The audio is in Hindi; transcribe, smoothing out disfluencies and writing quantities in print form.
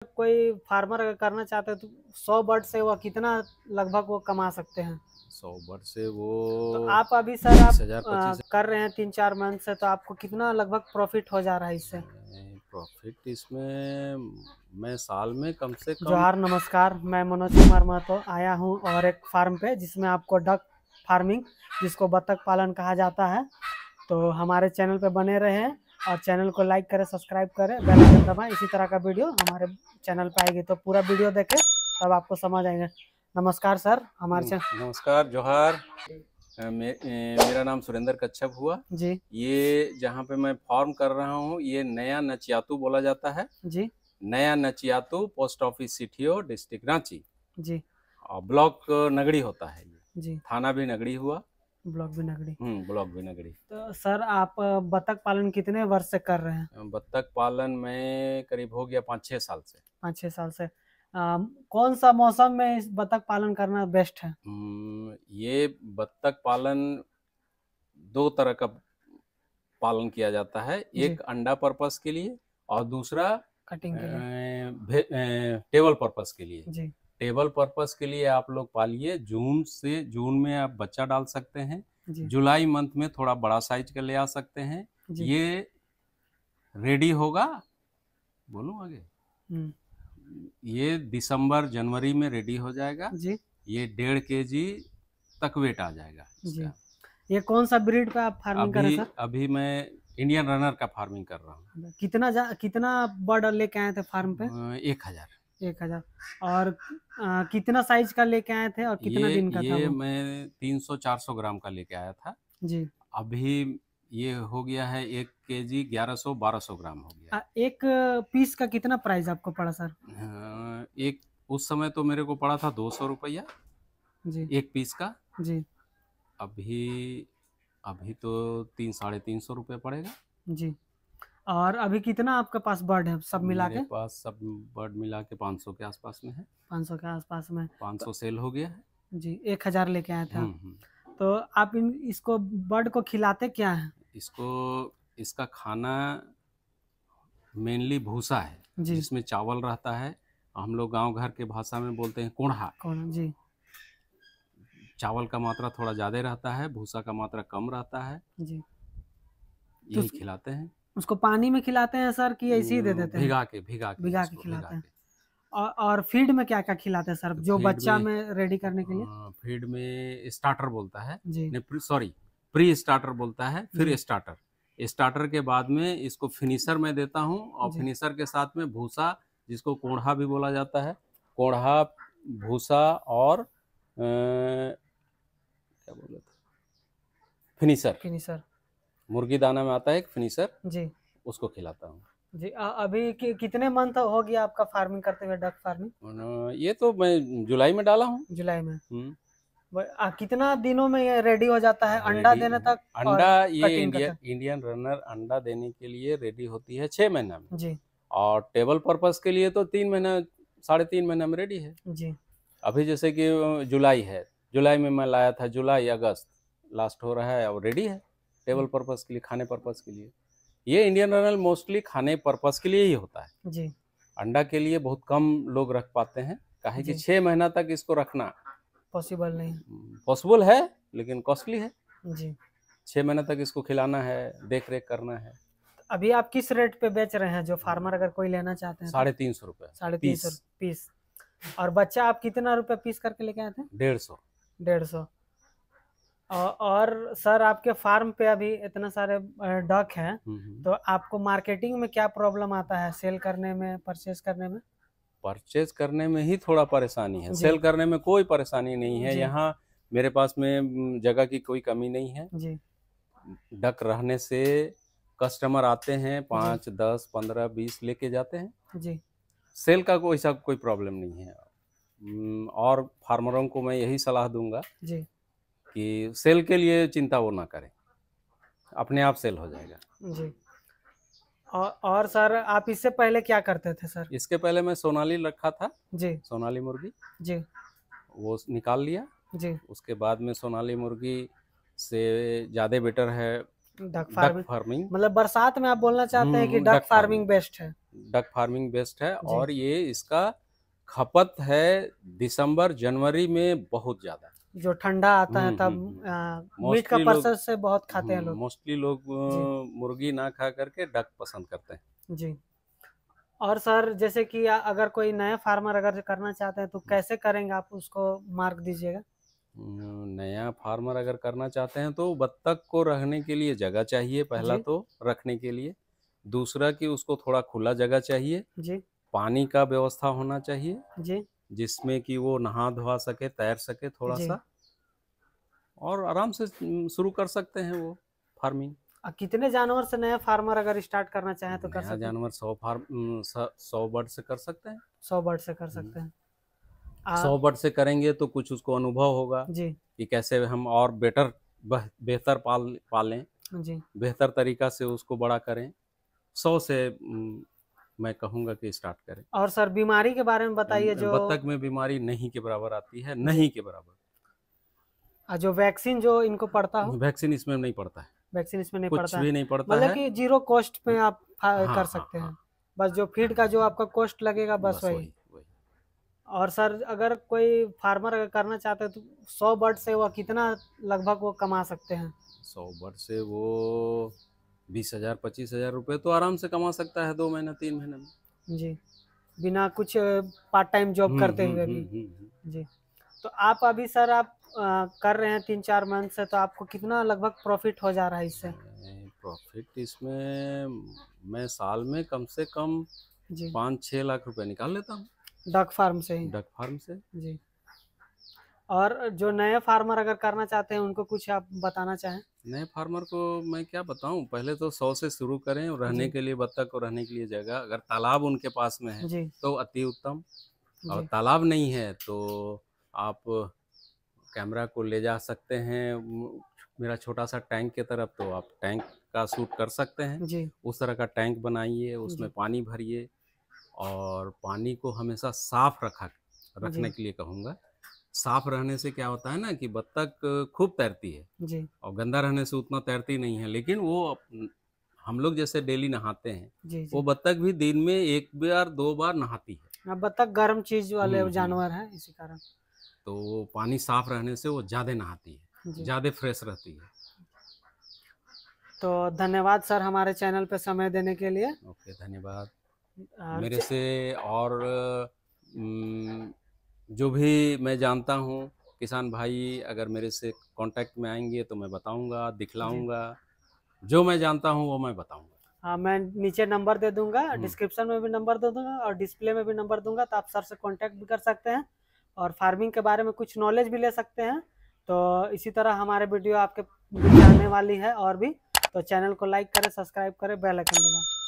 कोई फार्मर अगर करना चाहते हैं तो 100 बर्ड से वो कितना लगभग वो कमा सकते हैं? 100 बर्ड से वो तो आप अभी सर आप 20,000 25 कर रहे हैं 3-4 मंथ से, तो आपको कितना लगभग प्रॉफिट हो जा रहा है इससे? प्रॉफिट इसमें मैं साल में कम से कम। जोहार, नमस्कार। मैं मनोज कुमार महतो आया हूँ और एक फार्म पे जिसमें आपको डक फार्मिंग, जिसको बतख पालन कहा जाता है। तो हमारे चैनल पे बने रहें और चैनल को लाइक करें, सब्सक्राइब करें, बेल आइकन दबाएं। इसी तरह का वीडियो हमारे चैनल पे आएगी, तो पूरा वीडियो देखें तब आपको समझ आएगा। नमस्कार सर, हमारे चैनल। नमस्कार, जोहार। मेरा नाम सुरेंद्र कच्छप हुआ जी ये जहाँ पे मैं फार्म कर रहा हूँ ये नया नचियातू बोला जाता है जी नया नचियातू, पोस्ट ऑफिस सिटियो, डिस्ट्रिक्ट रांची जी और ब्लॉक नगड़ी होता है। ये जी थाना भी नगड़ी हुआ, ब्लॉक भी नगरी। ब्लॉक भी नगड़ी। तो सर आप बतख पालन कितने वर्ष से कर रहे हैं? बत्तख पालन में करीब हो गया 5-6 साल से। 5-6 साल से। कौन सा मौसम में इस बतख पालन करना बेस्ट है? ये बत्तख पालन दो तरह का पालन किया जाता है, एक अंडा पर्पस के लिए और दूसरा कटिंग के लिए। टेबल पर्पस के लिए। जी टेबल पर्पस के लिए आप लोग पालिए, जून में आप बच्चा डाल सकते हैं। जी जुलाई मंथ में थोड़ा बड़ा साइज का ले आ सकते हैं। जी। ये रेडी होगा, बोलूं आगे, ये दिसंबर जनवरी में रेडी हो जाएगा जी ये 1.5 kg तक वेट आ जाएगा जी। इसका। ये कौन सा ब्रीड पे आप फार्मिंग कर रहे हैं सर? अभी मैं इंडियन रनर का फार्मिंग कर रहा हूँ। कितना बर्ड लेके आए थे फार्म पे? 1000। 1000। और कितना साइज का लेके आए थे और कितना दिन का था ये वो? मैं 300-400 ग्राम का लेके आया था। जी। अभी ये हो गया है 1 kg 1100-1200 ग्राम हो गया। एक पीस का कितना प्राइस आपको पड़ा सर? एक उस समय तो मेरे को पड़ा था 200 रुपया जी एक पीस का। जी अभी अभी तो 300-350 रुपये पड़ेगा। जी। और अभी कितना आपके पास बर्ड है सब मिला के? मेरे पास सब बर्ड मिला के 500 के आसपास में है। 500 के आसपास में। 500 सेल हो गया है। जी, 1000 लेके आए थे आप। तो आप इसको बर्ड को खिलाते क्या है? इसका खाना मेनली भूसा है, जिसमें चावल रहता है। हम लोग गांव घर के भाषा में बोलते हैं कोढ़ा। जी। चावल का मात्रा थोड़ा ज़्यादा रहता है, भूसा का मात्रा कम रहता है जी। यही खिलाते हैं। उसको पानी में खिलाते हैं सर कि ऐसे ही दे देते हैं? भिगा के खिलाते हैं। और फीड में क्या क्या खिलाते हैं सर, जो बच्चा में रेडी करने के लिए? फीड में स्टार्टर बोलता है जी। सॉरी, प्री स्टार्टर बोलता है, फिर स्टार्टर के बाद में इसको फिनिशर में देता हूँ और फिनिशर के साथ में भूसा, जिसको कोढ़ा भी बोला जाता है, कोढ़ा, भूसा और क्या बोले थे, फिनिशर मुर्गी दाना में आता है एक फिनिशर जी, उसको खिलाता हूँ जी। अभी कितने मंथ हो गया आपका फार्मिंग करते हुए, डक फार्मिंग? ये तो मैं जुलाई में डाला हूँ। जुलाई में। कितना दिनों में ये रेडी हो जाता है अंडा देने तक? अंडा ये इंडियन रनर अंडा देने के लिए रेडी होती है 6 महीना में जी। और टेबल पर्पस के लिए तो 3 महीना 3.5 महीना में रेडी है जी। अभी जैसे कि जुलाई है, जुलाई में मैं लाया था, जुलाई अगस्त लास्ट हो रहा है और रेडी है टेबल पर्पस के लिए, खाने पर्पस के लिए। ये इंडियन रनर मोस्टली खाने पर्पस के लिए ही होता है जी। अंडा के लिए बहुत कम लोग रख पाते हैं, काहे कि 6 महीना तक इसको रखना पॉसिबल नहीं, पॉसिबल है लेकिन कॉस्टली है जी। 6 महीने तक इसको खिलाना है, देख रेख करना है। अभी आप किस रेट पे बेच रहे हैं, जो फार्मर अगर कोई लेना चाहते हैं? 350 रुपये। 350 पीस। और बच्चा आप कितना रुपए पीस करके लेके आए थे? 150। और सर आपके फार्म पे अभी इतना सारे डक हैं, तो आपको मार्केटिंग में क्या प्रॉब्लम आता है, सेल करने में, परचेज करने में? परचेज करने में ही थोड़ा परेशानी है, सेल करने में कोई परेशानी नहीं है। यहाँ मेरे पास में जगह की कोई कमी नहीं है जी। डक रहने से कस्टमर आते हैं, 5, 10, 15, 20 लेके जाते हैं जी। सेल का कोई प्रॉब्लम नहीं है। और फार्मरों को मैं यही सलाह दूंगा जी कि सेल के लिए चिंता वो ना करें, अपने आप सेल हो जाएगा जी। और सर आप इससे पहले क्या करते थे सर? इसके पहले मैं सोनाली रखा था जी, सोनाली मुर्गी जी, वो निकाल लिया जी। उसके बाद में सोनाली मुर्गी से ज़्यादा बेटर है डक फार्मिंग। मतलब बरसात में आप बोलना चाहते हैं कि डक फार्मिंग बेस्ट है? डक फार्मिंग बेस्ट है। और ये इसका खपत है दिसंबर जनवरी में बहुत ज्यादा, जो ठंडा आता है तब मीट का पर्पस से बहुत खाते हैं लोग। मोस्टली लोग मुर्गी ना खा करके डक पसंद करते हैं जी। और सर जैसे कि अगर कोई नया फार्मर अगर करना चाहते हैं तो कैसे करेंगे, आप उसको मार्ग दीजिएगा। नया फार्मर अगर करना चाहते हैं तो बत्तख को रहने के लिए जगह चाहिए, पहला तो रखने के लिए। दूसरा कि उसको थोड़ा खुला जगह चाहिए जी। पानी का व्यवस्था होना चाहिए जी, जिसमें कि वो नहा धोआ सके, तैर सके थोड़ा सा, और आराम से शुरू कर सकते हैं वो फार्मिंग। कितने जानवर से नया फार्मर अगर स्टार्ट करना चाहे तो कर सकते हैं? जानवर 100 बर्ड से कर सकते हैं। 100 बर्ड से कर सकते हैं। 100 बर्ड से करेंगे तो कुछ उसको अनुभव होगा जी कि कैसे हम और बेहतर पालें जी, बेहतर तरीका से उसको बड़ा करें। 100 से मैं कहूँगा कि स्टार्ट करें। और सर बीमारी के बारे में बताइए। जो बत्तख में बीमारी नहीं के बराबर आती है, नहीं के बराबर। जो वैक्सीन जो इनको पड़ता हो? वैक्सीन इसमें नहीं पड़ता है। वैक्सीन इसमें नहीं कुछ पड़ता भी नहीं पड़ता मतलब है। कि 0 कॉस्ट पे आप कर सकते हैं। बस जो फीड का जो आपका कॉस्ट लगेगा बस वही। और सर अगर कोई फार्मर अगर करना चाहते हैं तो 100 बर्ड से वो कितना लगभग वो कमा सकते हैं? 100 बर्ड से वो 20,000 25,000 रुपए तो आराम से कमा सकता है 2 महीने 3 महीने में जी, बिना कुछ पार्ट टाइम जॉब करते हुए भी। जी, तो आप अभी सर आप कर रहे हैं 3-4 मंथ से, तो आपको कितना लगभग प्रॉफिट हो जा रहा है इससे? प्रॉफिट इसमें मैं साल में कम से कम 5-6 लाख रुपए निकाल लेता हूँ डक फार्म से ही। डक फार्म से जी। और जो नए फार्मर अगर करना चाहते हैं उनको कुछ आप बताना चाहें? नए फार्मर को मैं क्या बताऊं, पहले तो 100 से शुरू करें। और रहने के लिए बत्तख को रहने के लिए जगह, अगर तालाब उनके पास में है तो अति उत्तम, और तालाब नहीं है तो आप कैमरा को ले जा सकते हैं मेरा छोटा सा टैंक की तरफ, तो आप टैंक का शूट कर सकते हैं जी। उस तरह का टैंक बनाइए, उसमें पानी भरिए, और पानी को हमेशा साफ रखने के लिए कहूँगा। साफ रहने से क्या होता है ना कि बत्तख खूब तैरती है जी। और गंदा रहने से उतना तैरती नहीं है। लेकिन वो हम लोग जैसे डेली नहाते हैं, वो बत्तख भी दिन में 1 बार 2 बार नहाती है। बत्तख गर्म चीज वाले जानवर है, इसी कारण तो वो पानी साफ रहने से वो ज्यादा नहाती है, ज्यादा फ्रेश रहती है। तो धन्यवाद सर हमारे चैनल पे समय देने के लिए। ओके, धन्यवाद। मेरे से और जो भी मैं जानता हूँ किसान भाई अगर मेरे से कांटेक्ट में आएंगे तो मैं बताऊंगा, दिखलाऊंगा, जो मैं जानता हूँ वो मैं बताऊंगा। हाँ, मैं नीचे नंबर दे दूंगा, डिस्क्रिप्शन में भी नंबर दे दूंगा और डिस्प्ले में भी नंबर दूंगा, तो आप सर से कांटेक्ट भी कर सकते हैं और फार्मिंग के बारे में कुछ नॉलेज भी ले सकते हैं। तो इसी तरह हमारे वीडियो आपके आने वाली है और भी, तो चैनल को लाइक करें, सब्सक्राइब करें, बेल आइकन दबाएं।